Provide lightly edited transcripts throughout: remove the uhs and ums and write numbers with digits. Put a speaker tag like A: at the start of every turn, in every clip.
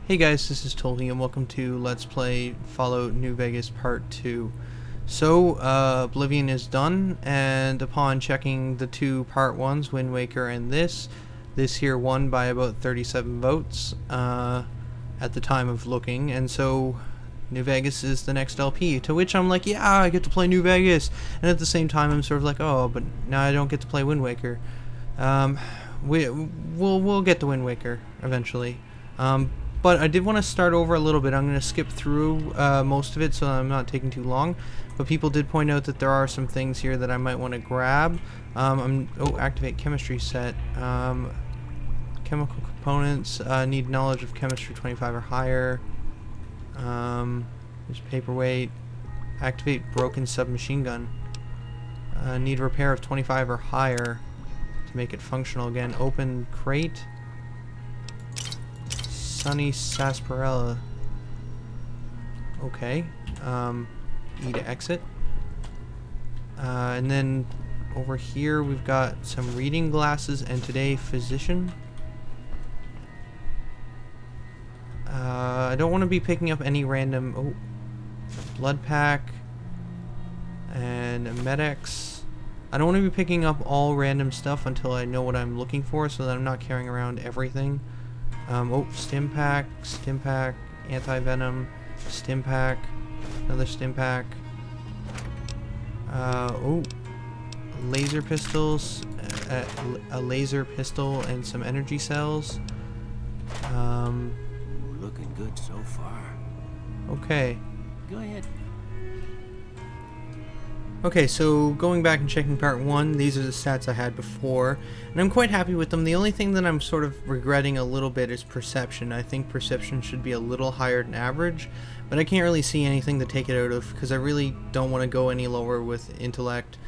A: Hey guys, this is Tolly and welcome to Let's Play Fallout New Vegas Part 2. So, Oblivion is done, and upon checking the two Part 1s, Wind Waker and this here won by about 37 votes at the time of looking, and so New Vegas is the next LP, to which I'm like, yeah, I get to play New Vegas, and at the same time I'm sort of like, oh, but now I don't get to play Wind Waker. We'll get to Wind Waker eventually. But I did want to start over a little bit. I'm going to skip through most of it so I'm not taking too long. But people did point out that there are some things here that I might want to grab. Activate chemistry set. Chemical components. Need knowledge of chemistry 25 or higher. There's paperweight. Activate broken submachine gun. Need repair of 25 or higher to make it functional again. Open crate. Sunny sarsaparilla. Okay. E to exit. And then over here we've got some reading glasses and today physician. I don't want to be picking up any random blood pack and a Med-X. I don't want to be picking up all random stuff until I know what I'm looking for, so that I'm not carrying around everything. Stim pack, anti-venom, stim pack, another stim pack. Laser pistols, a laser pistol and some energy cells.
B: Looking good so far.
A: Okay.
B: Go ahead.
A: Okay, so going back and checking part 1, these are the stats I had before, and I'm quite happy with them. The only thing that I'm sort of regretting a little bit is perception. I think perception should be a little higher than average, but I can't really see anything to take it out of, because I really don't want to go any lower with intellect,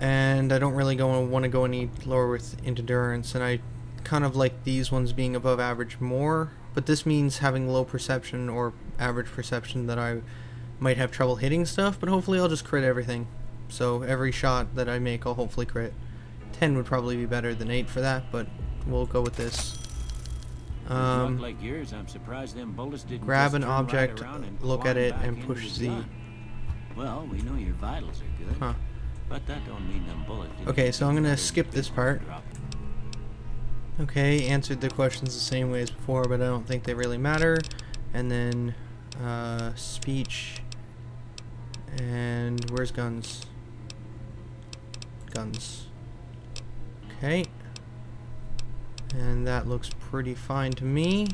A: and I don't really want to go any lower with endurance, and I kind of like these ones being above average more, but this means having low perception or average perception that I might have trouble hitting stuff, but hopefully I'll just crit everything. So every shot that I make I'll hopefully crit. 10 would probably be better than 8 for that, but we'll go with this.
B: Like yours, I'm surprised them bullets didn't
A: grab
B: just
A: an
B: turn
A: object,
B: right and
A: look at
B: climb
A: it,
B: back
A: and
B: into
A: push
B: the
A: Z.
B: gun. Well, we know your vitals are good.
A: Huh.
B: But that don't mean them bullets didn't
A: Okay,
B: get
A: so I'm gonna
B: better
A: skip
B: than
A: this
B: big
A: part.
B: drop.
A: Okay, answered the questions the same way as before, but I don't think they really matter. And then speech. And where's guns? Guns. Okay. And that looks pretty fine to me.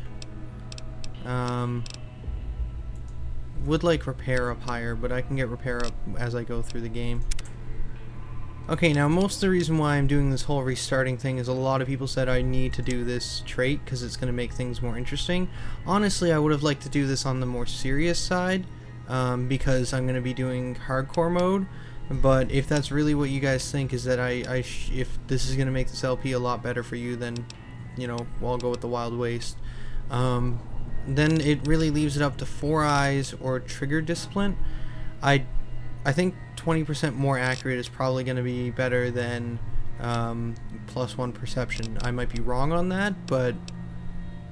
A: Would like repair up higher, but I can get repair up as I go through the game. Okay, now most of the reason why I'm doing this whole restarting thing is a lot of people said I need to do this trait because it's going to make things more interesting. Honestly, I would have liked to do this on the more serious side. Because I'm going to be doing hardcore mode, but if that's really what you guys think is that if this is going to make this LP a lot better for you, then, you know, I'll go with the Wild Waste. Then it really leaves it up to 4 Eyes or Trigger Discipline. I think 20% more accurate is probably going to be better than +1 Perception. I might be wrong on that, but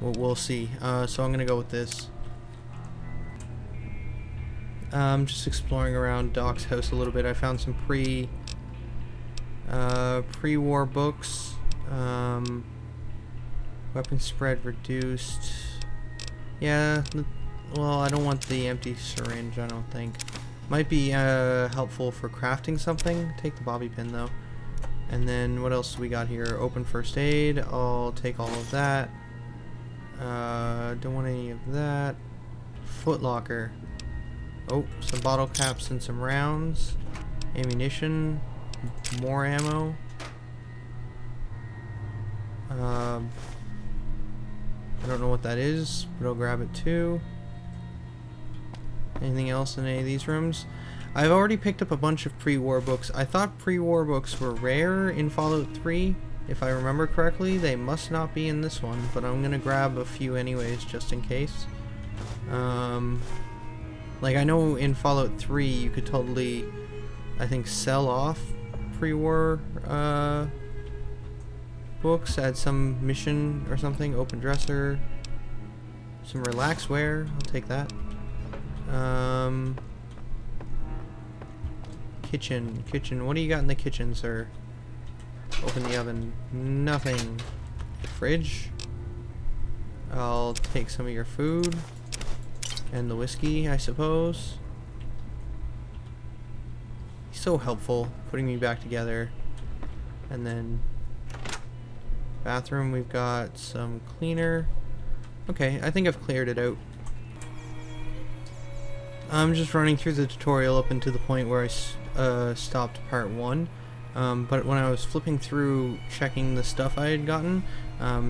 A: we'll see. So I'm going to go with this. Just exploring around Doc's house a little bit. I found some pre-war books. Weapon spread reduced. Yeah, well, I don't want the empty syringe, I don't think. Might be helpful for crafting something. Take the bobby pin, though. And then, what else do we got here? Open first aid. I'll take all of that. Don't want any of that. Footlocker. Oh, some bottle caps and some rounds. Ammunition. More ammo. I don't know what that is, but I'll grab it too. Anything else in any of these rooms? I've already picked up a bunch of pre-war books. I thought pre-war books were rare in Fallout 3. If I remember correctly, they must not be in this one, but I'm gonna grab a few anyways, just in case. Like, I know in Fallout 3 you could totally, I think, sell off pre-war books at some mission or something. Open dresser. Some relax wear. I'll take that. Kitchen. What do you got in the kitchen, sir? Open the oven. Nothing. Fridge. I'll take some of your food. And the whiskey, I suppose. He's so helpful, putting me back together. And then bathroom, we've got some cleaner. Okay, I think I've cleared it out. I'm just running through the tutorial up until the point where I stopped part 1. But when I was flipping through checking the stuff I had gotten,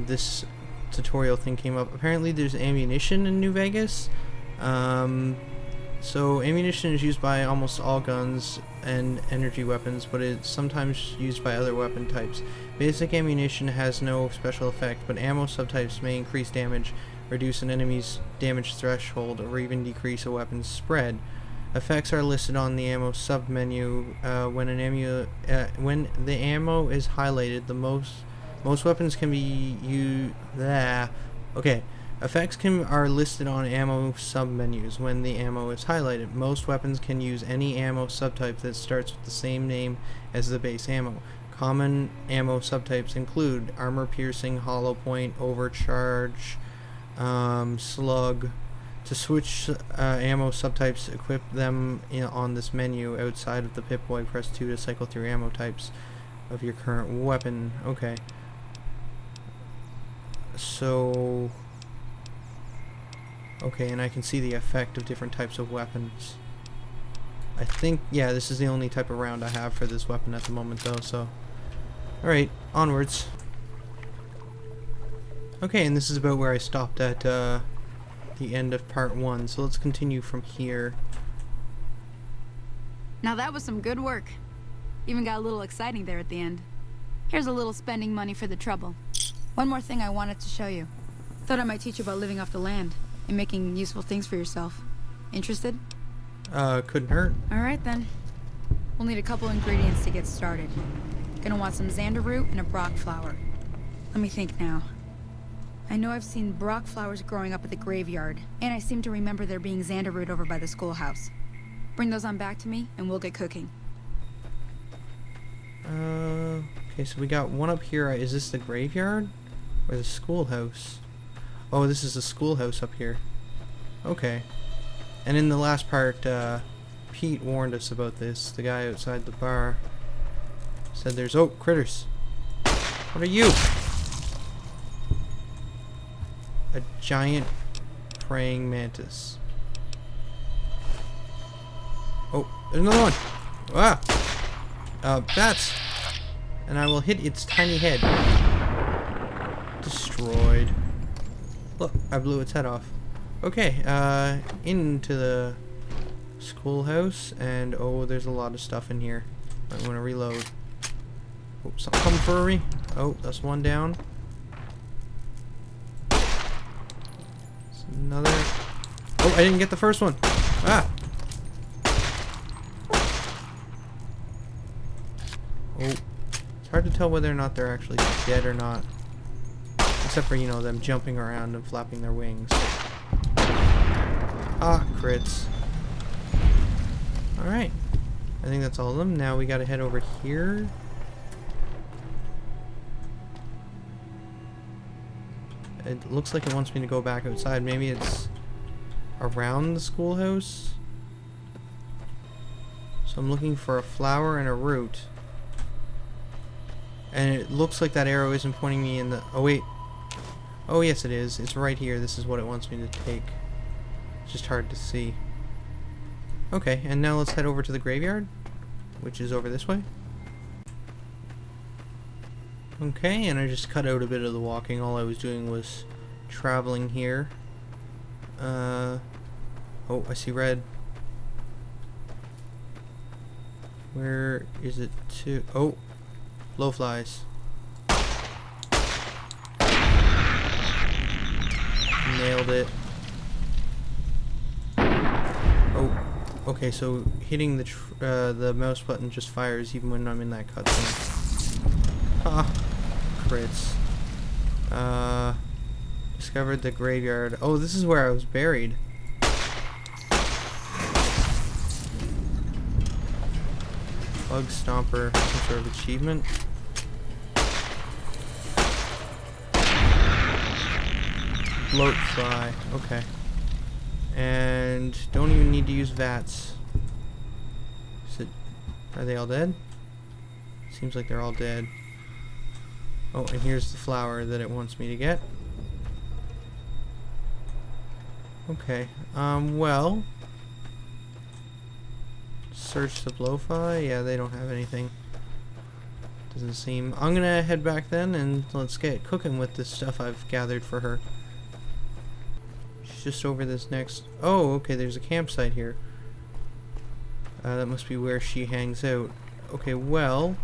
A: this tutorial thing came up. Apparently there's ammunition in New Vegas. So ammunition is used by almost all guns and energy weapons, but it's sometimes used by other weapon types. Basic ammunition has no special effect, but ammo subtypes may increase damage, reduce an enemy's damage threshold, or even decrease a weapon's spread. Effects are listed on the ammo submenu. When the ammo is highlighted, most weapons can be used. Effects are listed on ammo submenus. When the ammo is highlighted, most weapons can use any ammo subtype that starts with the same name as the base ammo. Common ammo subtypes include armor piercing, hollow point, overcharge, slug. To switch ammo subtypes, equip them on this menu. Outside of the Pip-Boy, press 2 to cycle through ammo types of your current weapon. Okay. So... okay, and I can see the effect of different types of weapons. I think, yeah, this is the only type of round I have for this weapon at the moment, though, so... alright, onwards. Okay, and this is about where I stopped at, the end of part 1, so let's continue from here.
C: Now that was some good work. Even got a little exciting there at the end. Here's a little spending money for the trouble. One more thing I wanted to show you. Thought I might teach you about living off the land and making useful things for yourself. Interested?
A: Couldn't hurt.
C: Alright then. We'll need a couple ingredients to get started. Gonna want some xander root and a brock flower. Let me think now. I know I've seen brock flowers growing up at the graveyard, and I seem to remember there being xander root over by the schoolhouse. Bring those on back to me, and we'll get cooking.
A: Okay, so we got one up here. Is this the graveyard? Or the schoolhouse? Oh, this is the schoolhouse up here. Okay. And in the last part, Pete warned us about this. The guy outside the bar said there's... oh, critters. What are you? A giant praying mantis. Oh, there's another one. Ah! Bats! And I will hit its tiny head. Destroyed. Look, I blew its head off. Okay, into the schoolhouse, and oh, there's a lot of stuff in here. I want to reload. Oh, something coming for me. Oh, that's one down. Another. Oh, I didn't get the first one. Ah. Oh, it's hard to tell whether or not they're actually dead or not, except for, you know, them jumping around and flapping their wings. Ah, crits. All right, I think that's all of them. Now we gotta head over here. It looks like it wants me to go back outside. Maybe it's around the schoolhouse. So I'm looking for a flower and a root. And it looks like that arrow isn't pointing me in the... oh, wait. Oh, yes, it is. It's right here. This is what it wants me to take. It's just hard to see. Okay, and now let's head over to the graveyard, which is over this way. Okay, and I just cut out a bit of the walking. All I was doing was traveling here. Oh, I see red. Where is it to? Oh, blowflies. Nailed it. Oh, okay, so hitting the mouse button just fires even when I'm in that cutscene. Ah. Crits. Just Discovered the graveyard. Oh, this is where I was buried. Bug Stomper, some sort of achievement. Bloat Fly, okay. And don't even need to use VATS. Are they all dead? Seems like they're all dead. Oh, and here's the flower that it wants me to get. Okay, well... Search the blowfly? Yeah, they don't have anything. Doesn't seem... I'm gonna head back then and let's get cooking with this stuff I've gathered for her. She's just over this next... Oh, okay, there's a campsite here. That must be where she hangs out. Okay, well...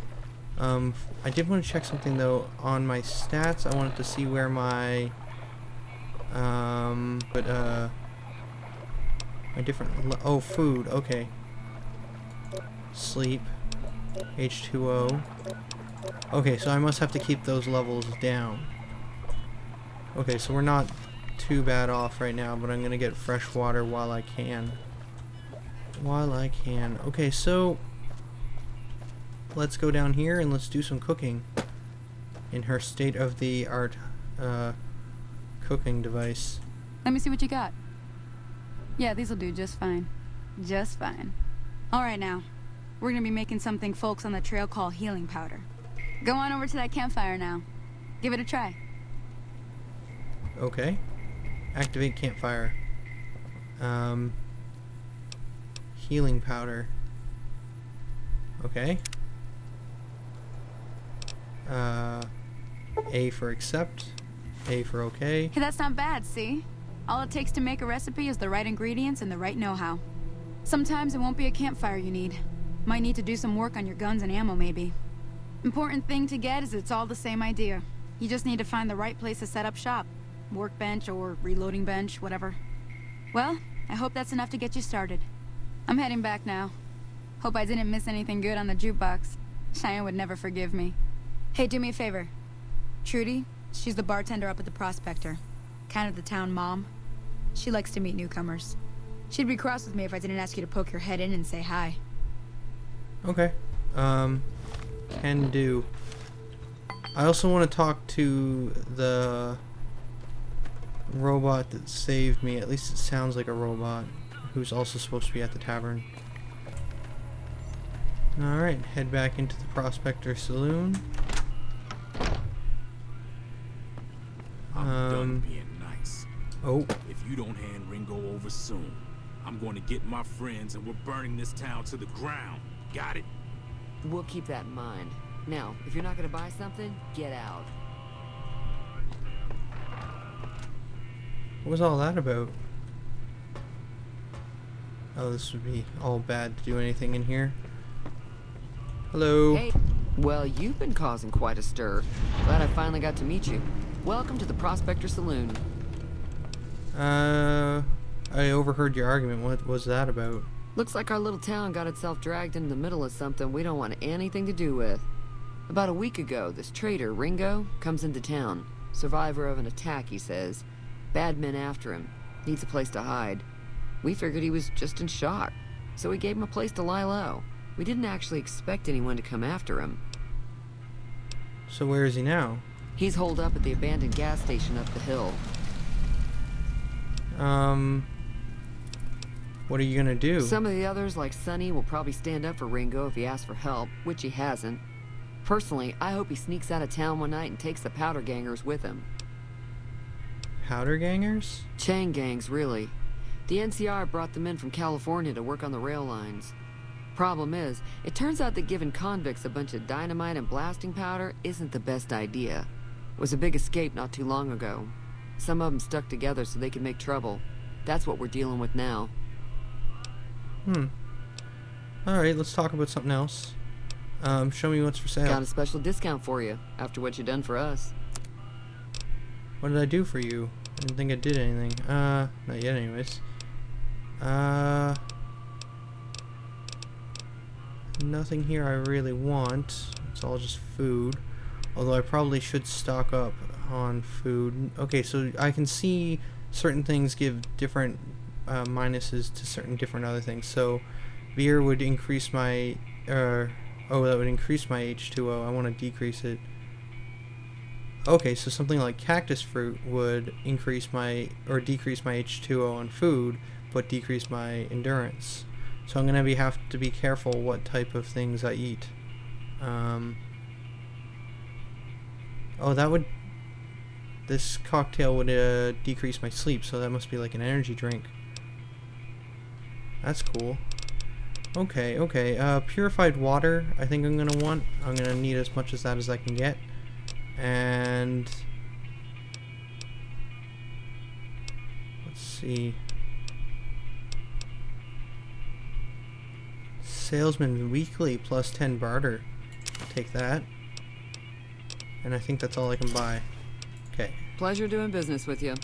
A: I did want to check something though on my stats. I wanted to see where my my different oh, food, okay. Sleep, H2O. Okay, so I must have to keep those levels down. Okay, so we're not too bad off right now, but I'm gonna get fresh water while I can. Okay, so let's go down here and let's do some cooking in her state-of-the-art cooking device.
C: Let me see what you got. Yeah, these'll do just fine. Just fine. Alright now, we're gonna be making something folks on the trail call healing powder. Go on over to that campfire now. Give it a try.
A: Okay. Activate campfire. Healing powder. Okay. A for accept, A for okay.
C: Hey, that's not bad, see? All it takes to make a recipe is the right ingredients and the right know-how. Sometimes it won't be a campfire you need. Might need to do some work on your guns and ammo, maybe. Important thing to get is it's all the same idea. You just need to find the right place to set up shop. Workbench or reloading bench, whatever. Well, I hope that's enough to get you started. I'm heading back now. Hope I didn't miss anything good on the jukebox. Cheyenne would never forgive me. Hey, do me a favor. Trudy, she's the bartender up at the Prospector. Kind of the town mom. She likes to meet newcomers. She'd be cross with me if I didn't ask you to poke your head in and say hi.
A: Okay. Can do. I also want to talk to the robot that saved me. At least it sounds like a robot. Who's also supposed to be at the tavern. Alright, head back into the Prospector saloon.
D: I'm done being nice.
A: Oh.
D: If you don't hand Ringo over soon, I'm going to get my friends and we're burning this town to the ground. Got it?
E: We'll keep that in mind. Now, if you're not going to buy something, get out.
A: What was all that about? Oh, this would be all bad to do anything in here. Hello.
E: Hey. Well, you've been causing quite a stir. Glad I finally got to meet you. Welcome to the Prospector Saloon.
A: I overheard your argument. What was that about?
E: Looks like our little town got itself dragged into the middle of something we don't want anything to do with. About a week ago, this traitor, Ringo, comes into town. Survivor of an attack, he says. Bad men after him. Needs a place to hide. We figured he was just in shock, so we gave him a place to lie low. We didn't actually expect anyone to come after him.
A: So where is he now?
E: He's holed up at the abandoned gas station up the hill.
A: What are you gonna do?
E: Some of the others, like Sonny, will probably stand up for Ringo if he asks for help, which he hasn't. Personally, I hope he sneaks out of town one night and takes the powder gangers with him.
A: Powder gangers?
E: Chain gangs, really. The NCR brought them in from California to work on the rail lines. Problem is, it turns out that giving convicts a bunch of dynamite and blasting powder isn't the best idea. It was a big escape not too long ago. Some of them stuck together so they could make trouble. That's what we're dealing with now.
A: Alright, let's talk about something else. Show me what's for sale.
E: Got a special discount for you, after what you done for us.
A: What did I do for you? I didn't think I did anything. Not yet anyways. Nothing here I really want. It's all just food. Although I probably should stock up on food. Okay, so I can see certain things give different minuses to certain different other things. So beer would increase my... oh, that would increase my H2O. I want to decrease it. Okay, so something like cactus fruit would increase my... or decrease my H2O on food, but decrease my endurance. So I'm going to have to be careful what type of things I eat. Oh, that would... This cocktail would decrease my sleep, so that must be like an energy drink. That's cool. Okay, okay. Purified water, I think I'm gonna want. I'm gonna need as much as that as I can get. And... let's see. Salesman weekly plus 10 barter. Take that. And I think that's all I can buy. Okay.
E: Pleasure doing business with you.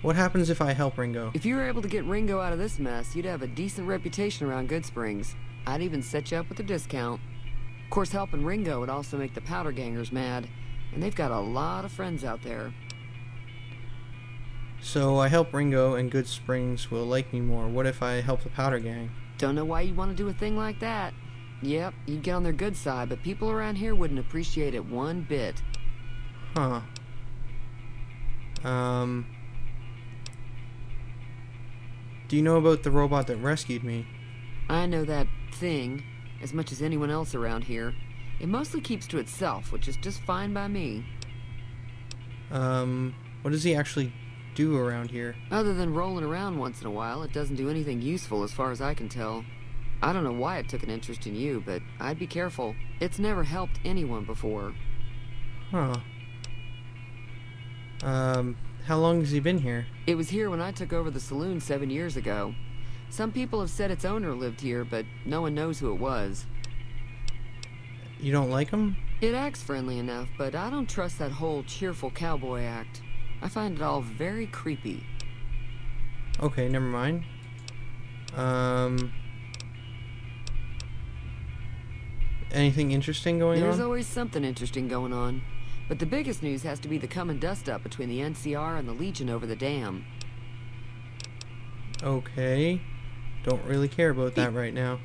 A: What happens if I help Ringo?
E: If you were able to get Ringo out of this mess, you'd have a decent reputation around Goodsprings. I'd even set you up with a discount. Of course, helping Ringo would also make the powder gangers mad, and they've got a lot of friends out there.
A: So I help Ringo and Goodsprings will like me more. What if I help the powder gang?
E: Don't know why you'd want to do a thing like that. Yep, you'd get on their good side, but people around here wouldn't appreciate it one bit.
A: Huh. Do you know about the robot that rescued me?
E: I know that thing as much as anyone else around here. It mostly keeps to itself, which is just fine by me.
A: What does he actually do around here?
E: Other than rolling around once in a while, it doesn't do anything useful as far as I can tell. I don't know why it took an interest in you, but I'd be careful. It's never helped anyone before.
A: Huh. How long has he been here?
E: It was here when I took over the saloon 7 years ago. Some people have said its owner lived here, but no one knows who it was.
A: You don't like him?
E: It acts friendly enough, but I don't trust that whole cheerful cowboy act. I find it all very creepy.
A: Okay, never mind. Anything interesting going on?
E: There's always something interesting going on. But the biggest news has to be the coming dust-up between the NCR and the Legion over the dam.
A: Okay. Don't really care about that right now.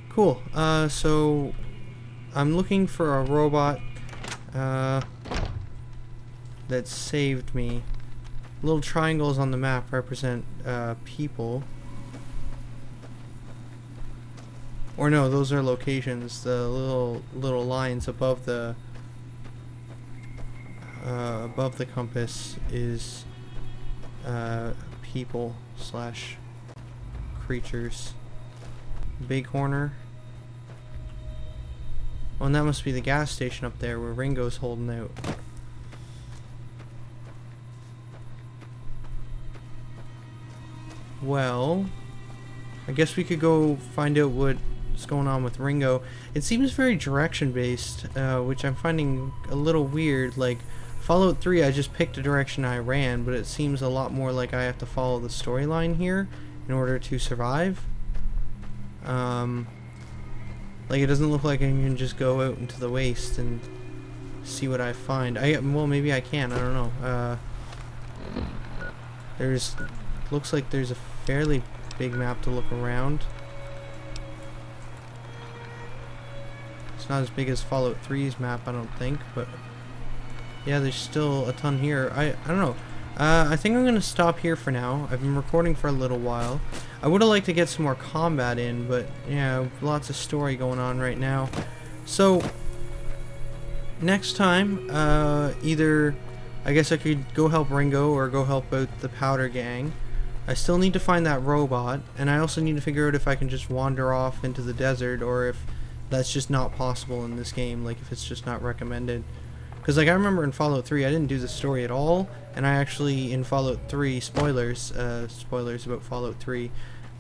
A: Cool. So... I'm looking for a robot, that saved me. Little triangles on the map represent, people. Or no, those are locations. The little lines above the compass is people / creatures. Bighorner. Oh, and that must be the gas station up there where Ringo's holding out. Well, I guess we could go find out what's going on with Ringo. It seems very direction-based, which I'm finding a little weird. Like, Fallout 3, I just picked a direction I ran, but it seems a lot more like I have to follow the storyline here in order to survive. Like, it doesn't look like I can just go out into the waste and see what I find. Well, maybe I can, I don't know. Looks like there's a fairly big map to look around. It's not as big as Fallout 3's map, I don't think, but yeah, there's still a ton here. I don't know. I think I'm gonna stop here for now. I've been recording for a little while. I would have liked to get some more combat in, but yeah, lots of story going on right now. So next time, either I guess I could go help Ringo or go help out the powder gang. I still need to find that robot, and I also need to figure out if I can just wander off into the desert or if that's just not possible in this game, like if it's just not recommended. Because like I remember in Fallout 3 I didn't do the story at all, and I actually in Fallout 3, spoilers about Fallout 3,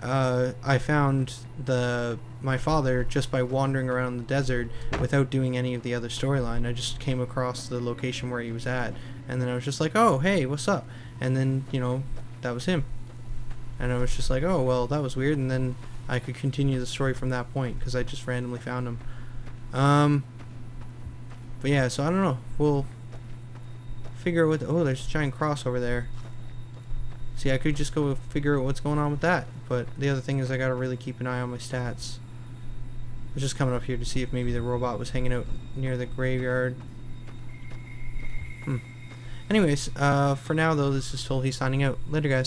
A: I found my father just by wandering around the desert without doing any of the other storyline. I just came across the location where he was at, and then I was just like, oh hey, what's up? And then, you know, that was him. And I was just like, oh well, that was weird, and then I could continue the story from that point because I just randomly found him. But yeah, so I don't know. We'll figure out what... oh, there's a giant cross over there. See, I could just go figure out what's going on with that. But the other thing is I gotta really keep an eye on my stats. I was just coming up here to see if maybe the robot was hanging out near the graveyard. Anyways, for now though, this is Phil. He's signing out. Later, guys.